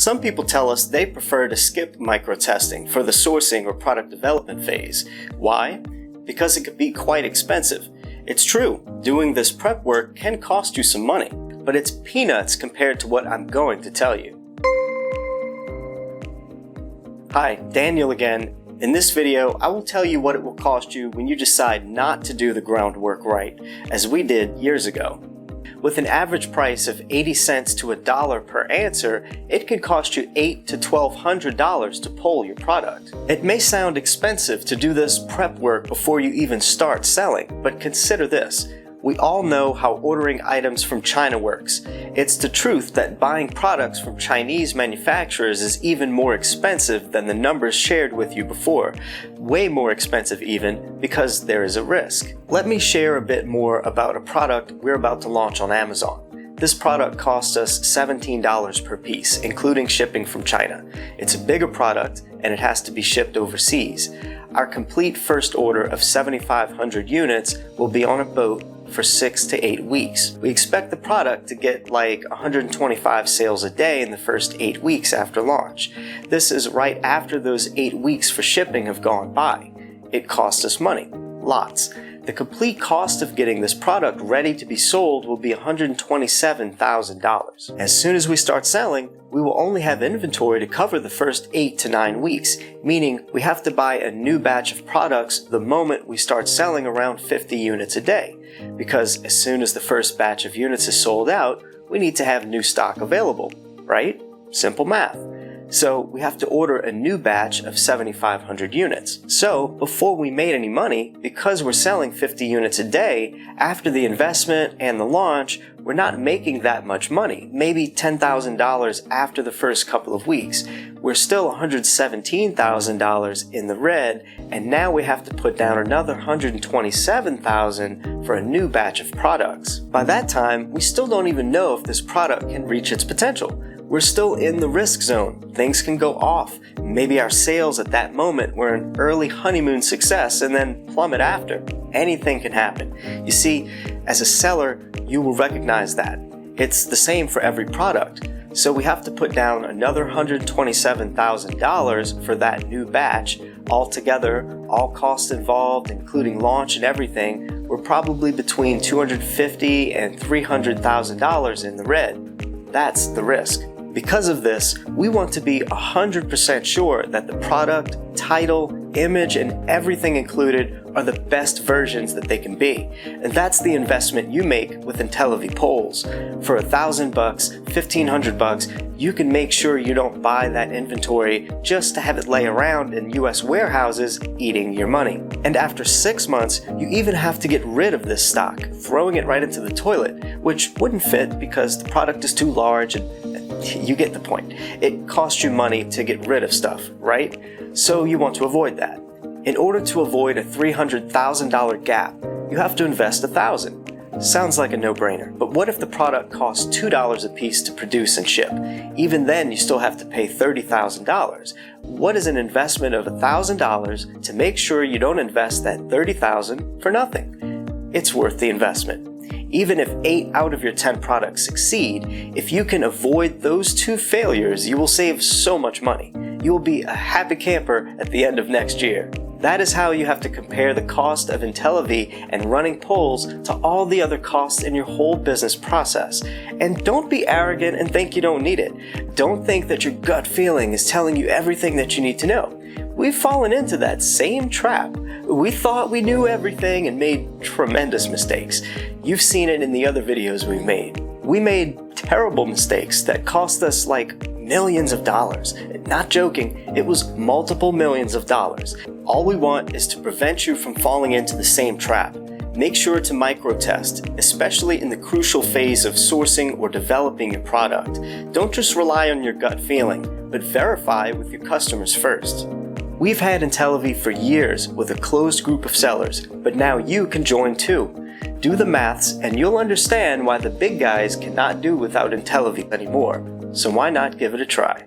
Some people tell us they prefer to skip micro-testing for the sourcing or product development phase. Why? Because it could be quite expensive. It's true, doing this prep work can cost you some money, but it's peanuts compared to what I'm going to tell you. Hi, Daniel again. In this video, I will tell you what it will cost you when you decide not to do the groundwork right, as we did years ago. With an average price of 80 cents to $1 per answer, it can cost you $800 to $1,200 to poll your product. It may sound expensive to do this prep work before you even start selling, but consider this. We all know how ordering items from China works. It's the truth that buying products from Chinese manufacturers is even more expensive than the numbers shared with you before. Way more expensive even, because there is a risk. Let me share a bit more about a product we're about to launch on Amazon. This product costs us $17 per piece, including shipping from China. It's a bigger product, and it has to be shipped overseas. Our complete first order of 7,500 units will be on a boat for 6 to 8 weeks. We expect the product to get like 125 sales a day in the first 8 weeks after launch. This is right after those 8 weeks for shipping have gone by. It costs us money, lots. The complete cost of getting this product ready to be sold will be $127,000. As soon as we start selling, we will only have inventory to cover the first 8 to 9 weeks, meaning we have to buy a new batch of products the moment we start selling around 50 units a day. Because as soon as the first batch of units is sold out, we need to have new stock available, right? Simple math. So we have to order a new batch of 7,500 units. So before we made any money, because we're selling 50 units a day, after the investment and the launch, we're not making that much money, maybe $10,000 after the first couple of weeks. We're still $117,000 in the red, and now we have to put down another $127,000 for a new batch of products. By that time, we still don't even know if this product can reach its potential. We're still in the risk zone. Things can go off. Maybe our sales at that moment were an early honeymoon success and then plummet after. Anything can happen. You see, as a seller, you will recognize that. It's the same for every product. So we have to put down another $127,000 for that new batch. Altogether, all costs involved, including launch and everything, we're probably between $250,000 and $300,000 in the red. That's the risk. Because of this, we want to be 100% sure that the product, title, image, and everything included are the best versions that they can be. And that's the investment you make with Intellivy polls. For $1,000, $1,500, you can make sure you don't buy that inventory just to have it lay around in US warehouses eating your money. And after 6 months, you even have to get rid of this stock, throwing it right into the toilet, which wouldn't fit because the product is too large and you get the point. It costs you money to get rid of stuff, right? So you want to avoid that. In order to avoid a $300,000 gap, you have to invest $1,000. Sounds like a no-brainer, but what if the product costs $2 a piece to produce and ship? Even then, you still have to pay $30,000. What is an investment of $1,000 to make sure you don't invest that $30,000 for nothing? It's worth the investment. Even if 8 out of your 10 products succeed, if you can avoid those 2 failures, you will save so much money. You will be a happy camper at the end of next year. That is how you have to compare the cost of Intellivy and running polls to all the other costs in your whole business process. And don't be arrogant and think you don't need it. Don't think that your gut feeling is telling you everything that you need to know. We've fallen into that same trap. We thought we knew everything and made tremendous mistakes. You've seen it in the other videos we've made. We made terrible mistakes that cost us like millions of dollars. Not joking, it was multiple millions of dollars. All we want is to prevent you from falling into the same trap. Make sure to micro-test, especially in the crucial phase of sourcing or developing your product. Don't just rely on your gut feeling, but verify with your customers first. We've had Intellivy for years with a closed group of sellers, but now you can join too. Do the maths and you'll understand why the big guys cannot do without Intellivy anymore. So why not give it a try?